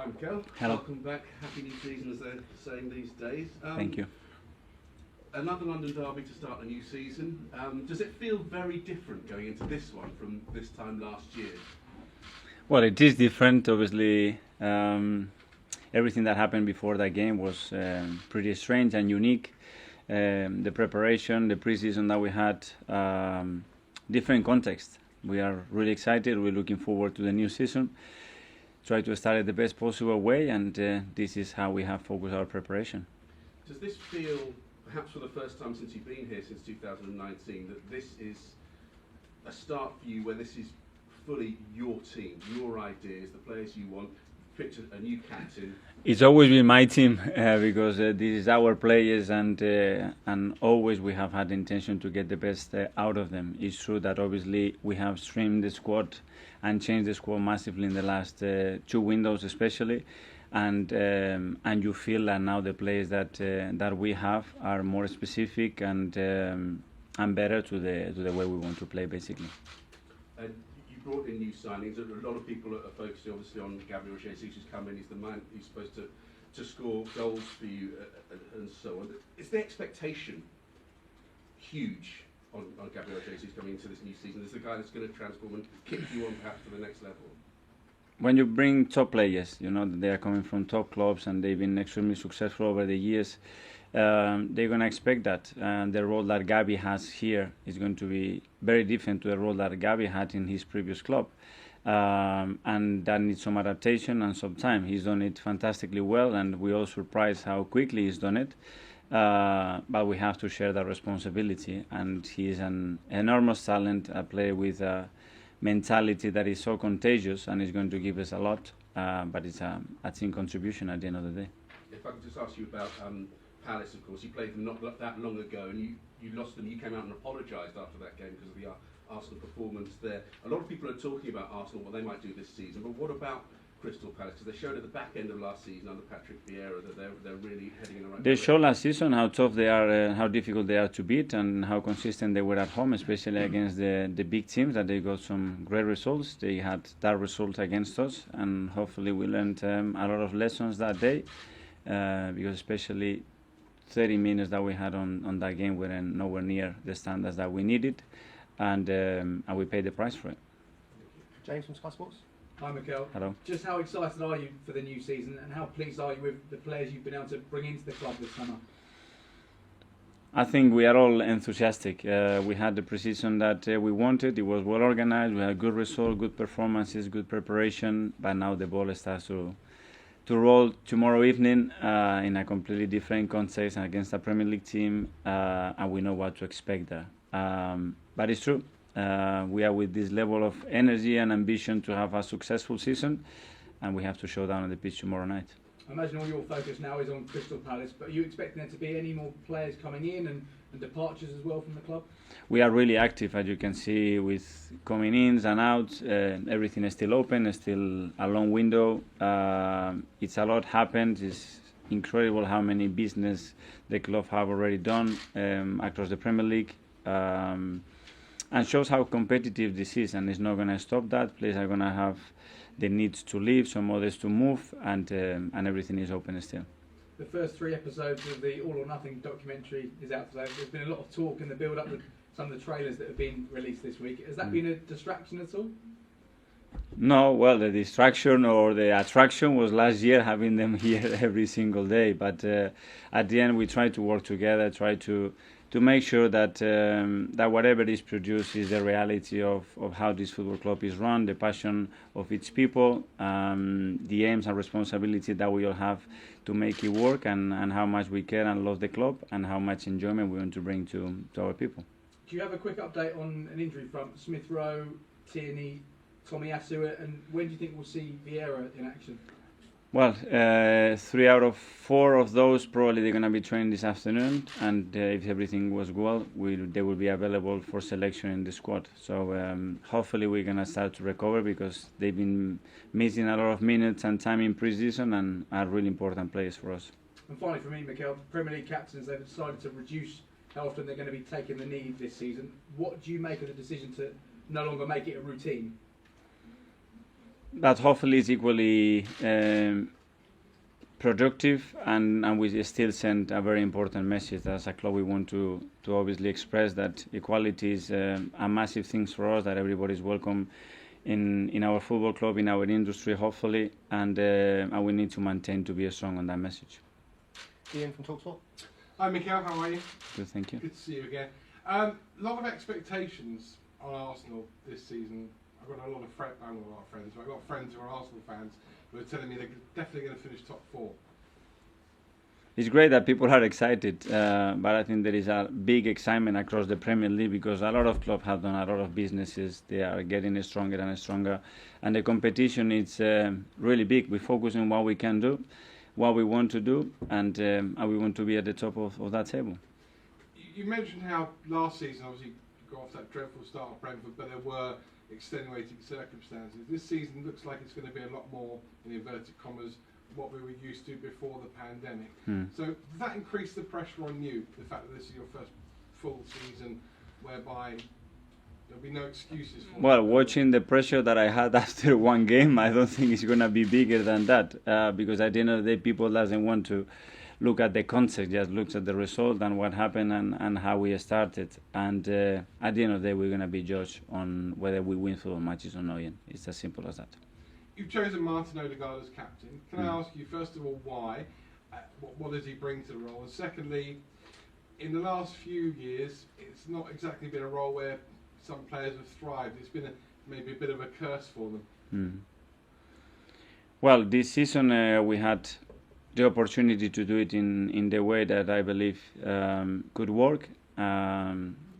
Hi Mikel. Hello. Welcome back. Happy new season, as they're saying these days. Thank you. Another London derby to start a new season. Does it feel very different going into this one from this time last year? Well, it is different. Obviously, everything that happened before that game was pretty strange and unique. The preparation, the preseason that we had, different context. We are really excited. We're looking forward to the new season. Try to start it the best possible way, and this is how we have focused our preparation. Does this feel, perhaps for the first time since you've been here since 2019, that this is a start for you where this is fully your team, your ideas, the players you want, picked a new captain? It's always been my team because this is our players, and always we have had the intention to get the best out of them. It's true that obviously we have streamed the squad and changed the squad massively in the last two windows, especially, and you feel that now the players that we have are more specific and better to the way we want to play, basically. You brought in new signings. A lot of people are focusing obviously on Gabriel Jesus, who's come in. He's the man who's supposed to score goals for you and so on. Is the expectation huge on Gabriel Jesus coming into this new season? Is the guy that's going to transform and kick you on perhaps to the next level? When you bring top players, you know that they are coming from top clubs and they've been extremely successful over the years. They're going to expect that. The role that Gabi has here is going to be very different to the role that Gabi had in his previous club. And that needs some adaptation and some time. He's done it fantastically well, and we're all surprised how quickly he's done it. But we have to share that responsibility. And he is an enormous talent, a player with a mentality that is so contagious and is going to give us a lot. But it's a team contribution at the end of the day. If I could just ask you about Palace, of course, you played them not that long ago, and you lost them. You came out and apologised after that game because of the Arsenal performance there. A lot of people are talking about Arsenal, what they might do this season, but what about Crystal Palace? Because they showed at the back end of last season under Patrick Vieira that they're really heading in the right direction. They showed last season how tough they are, how difficult they are to beat, and how consistent they were at home, especially against the big teams, that they got some great results. They had that result against us, and hopefully we learned a lot of lessons that day, because especially 30 minutes that we had on that game were nowhere near the standards that we needed, and we paid the price for it. James from Sky Sports. Hi Mikel. Hello. Just how excited are you for the new season, and how pleased are you with the players you've been able to bring into the club this summer? I think we are all enthusiastic. We had the pre-season that we wanted. It was well organized. We had good results, good performances, good preparation, but now the ball starts to roll tomorrow evening in a completely different context and against a Premier League team, and we know what to expect there. But it's true. We are with this level of energy and ambition to have a successful season, and we have to show down on the pitch tomorrow night. I imagine all your focus now is on Crystal Palace, but are you expecting there to be any more players coming in and departures as well from the club? We are really active, as you can see, with coming ins and outs. Everything is still open, it's still a long window. It's a lot happened. It's incredible how many business the club have already done across the Premier League, and shows how competitive this is, and it's not going to stop that. Players are going to have the needs to leave, some others to move, and everything is open still. The first 3 episodes of the All or Nothing documentary is out today. There's been a lot of talk in the build-up with some of the trailers that have been released this week. Has that been a distraction at all? No, well, the distraction or the attraction was last year having them here every single day. But at the end, we try to work together, try to make sure that that whatever is produced is the reality of how this football club is run, the passion of its people, the aims and responsibility that we all have to make it work, and how much we care and love the club, and how much enjoyment we want to bring to our people. Do you have a quick update on an injury front? Smith Rowe, Tierney, Tomiyasu, and when do you think we'll see Vieira in action? Well, 3 out of 4 of those probably they're going to be trained this afternoon, and if everything was well, they will be available for selection in the squad. So hopefully we're going to start to recover, because they've been missing a lot of minutes and time in pre-season and are really important players for us. And finally for me, Mikel, Premier League captains, they've decided to reduce how often they're going to be taking the knee this season. What do you make of the decision to no longer make it a routine? But hopefully it's equally productive, and we still send a very important message. As a club, we want to obviously express that equality is a massive thing for us, that everybody is welcome in our football club, in our industry, hopefully, and we need to maintain to be strong on that message. Ian from Talksport. Hi Mikel, how are you? Good, thank you. Good to see you again. A lot of expectations on Arsenal this season. I've got a lot of friends, but I've got friends who are Arsenal fans who are telling me they're definitely going to finish top 4. It's great that people are excited, but I think there is a big excitement across the Premier League because a lot of clubs have done a lot of businesses. They are getting stronger and stronger, and the competition is really big. We focus on what we can do, what we want to do, and we want to be at the top of that table. You mentioned how last season, obviously, you got off that dreadful start of Brentford, but there were extenuating circumstances. This season looks like it's going to be a lot more, in inverted commas, what we were used to before the pandemic. So does that increase the pressure on you, the fact that this is your first full season whereby there'll be no excuses for Well, watching the pressure that I had after one game, I don't think it's going to be bigger than that, because at the end of the day, people doesn't want to look at the context, just looks at the result and what happened and how we started. And at the end of the day, we're going to be judged on whether we win football matches or not. It's as simple as that. You've chosen Martin Odegaard as captain. Can I ask you, first of all, why? What does he bring to the role? And secondly, in the last few years, it's not exactly been a role where some players have thrived. It's been maybe a bit of a curse for them. Well, this season we had the opportunity to do it in the way that I believe could work.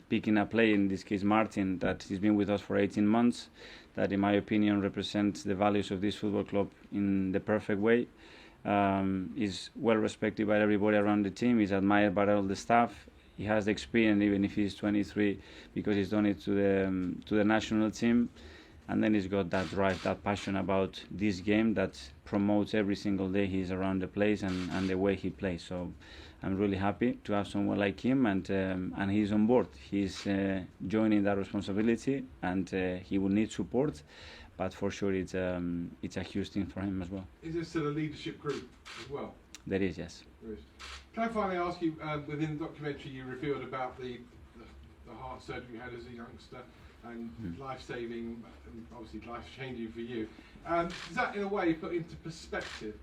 Picking a player, in this case Martin, that has been with us for 18 months, that in my opinion represents the values of this football club in the perfect way. Is well respected by everybody around the team, is admired by all the staff. He has the experience, even if he's 23, because he's done it to the national team. And then he's got that drive, that passion about this game that promotes every single day he's around the place and the way he plays. So I'm really happy to have someone like him, and he's on board. He's joining that responsibility, and he will need support, but for sure it's a huge thing for him as well. Is there still a leadership group as well? There is, yes. There is. Can I finally ask you, within the documentary you revealed about the heart surgery you had as a youngster, and life-saving, and obviously life-changing for you. Does that, in a way, put into perspective?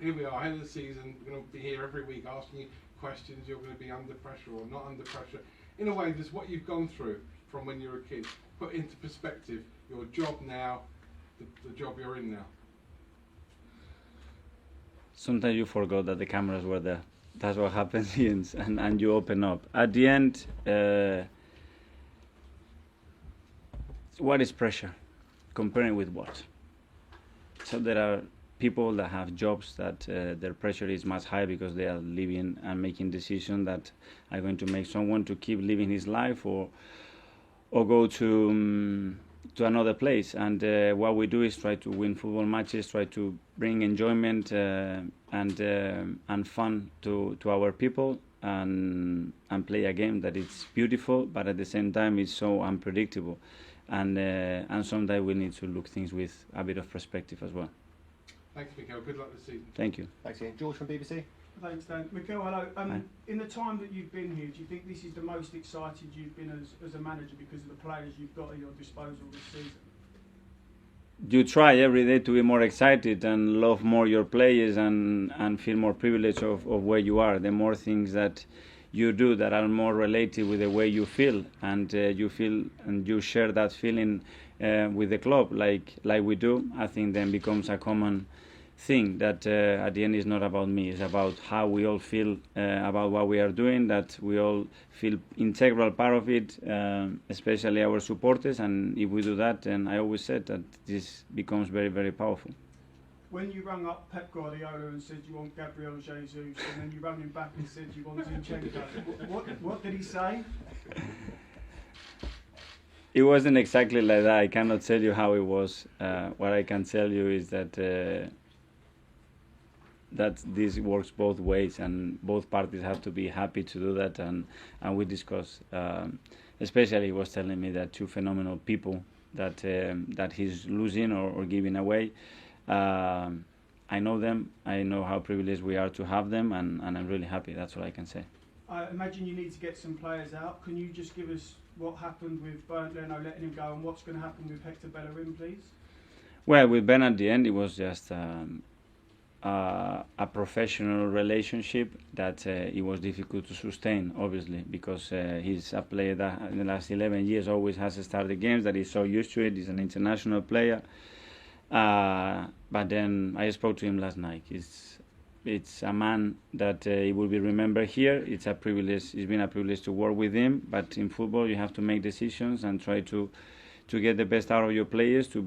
Here we are, end of the season, we're going to be here every week asking you questions, you're going to be under pressure or not under pressure. In a way, does what you've gone through from when you were a kid put into perspective your job now, the job you're in now? Sometimes you forgot that the cameras were there. That's what happens, and you open up. At the end, what is pressure? Comparing with what? So there are people that have jobs that their pressure is much higher because they are living and making decisions that are going to make someone to keep living his life or go to another place. And what we do is try to win football matches, try to bring enjoyment and fun to our people, and play a game that is beautiful, but at the same time it's so unpredictable. And sometimes we need to look things with a bit of perspective as well. Thanks, Mikel. Good luck this season. Thank you. Thanks, Ian. George from BBC. Thanks, Dan. Mikel, hello. Hi. In the time that you've been here, do you think this is the most excited you've been as a manager because of the players you've got at your disposal this season? You try every day to be more excited and love more your players and feel more privileged of where you are. The more things that you do that are more related with the way you feel, and you feel and you share that feeling with the club like we do, I think then becomes a common thing that at the end is not about me, it's about how we all feel about what we are doing, that we all feel integral part of it, especially our supporters. And if we do that, then I always said that this becomes very, very powerful. When you rang up Pep Guardiola and said you want Gabriel Jesus, and then you rang him back and said you want Zinchenko, what did he say? It wasn't exactly like that. I cannot tell you how it was. What I can tell you is that this works both ways, and both parties have to be happy to do that. And we discussed. Especially, he was telling me that two phenomenal people that he's losing or giving away. I know them. I know how privileged we are to have them, and I'm really happy. That's all I can say. I imagine you need to get some players out. Can you just give us what happened with Bernd Leno letting him go and what's going to happen with Hector Bellerin, please? Well, with Ben at the end, it was just a professional relationship that it was difficult to sustain, obviously, because he's a player that in the last 11 years always has started games, that he's so used to it. He's an international player. But then I spoke to him last night. It's a man that he will be remembered here. It's a privilege. It's been a privilege to work with him. But in football, you have to make decisions and try to get the best out of your players, to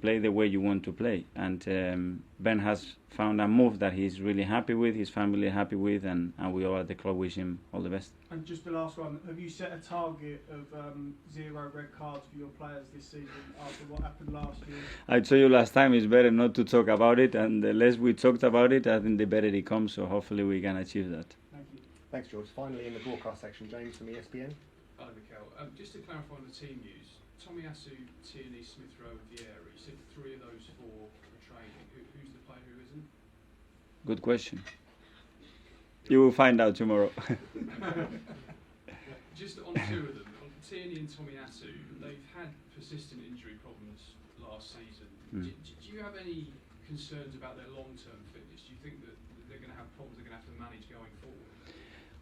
play the way you want to play. And Ben has found a move that he's really happy with, his family happy with, and we all at the club wish him all the best. And just the last one, have you set a target of 0 red cards for your players this season after what happened last year? I told you last time it's better not to talk about it, and the less we talked about it, I think the better it comes, so hopefully we can achieve that. Thank you. Thanks, George. Finally, in the broadcast section, James from ESPN. Hi, Mikel. Just to clarify on the team news, Tomiyasu, Tierney, Smith Rowe and Vieira, you said 3 of those 4 are training. Who's the player who isn't? Good question. You will find out tomorrow. Just on 2 of them, on Tierney and Tomiyasu, they've had persistent injury problems last season. Do you have any concerns about their long-term fitness? Do you think that they're going to have problems they're going to have to manage going forward?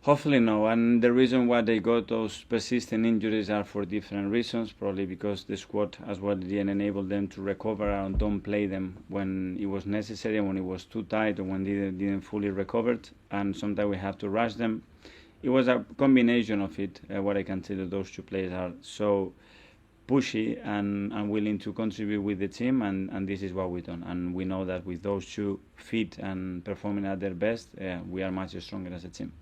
Hopefully no, and the reason why they got those persistent injuries are for different reasons, probably because the squad as well didn't enable them to recover and don't play them when it was necessary, when it was too tight, or when they didn't fully recover, and sometimes we have to rush them. It was a combination of it. What I can tell you, those 2 players are so pushy and willing to contribute with the team, and this is what we've done. And we know that with those 2 fit and performing at their best, we are much stronger as a team.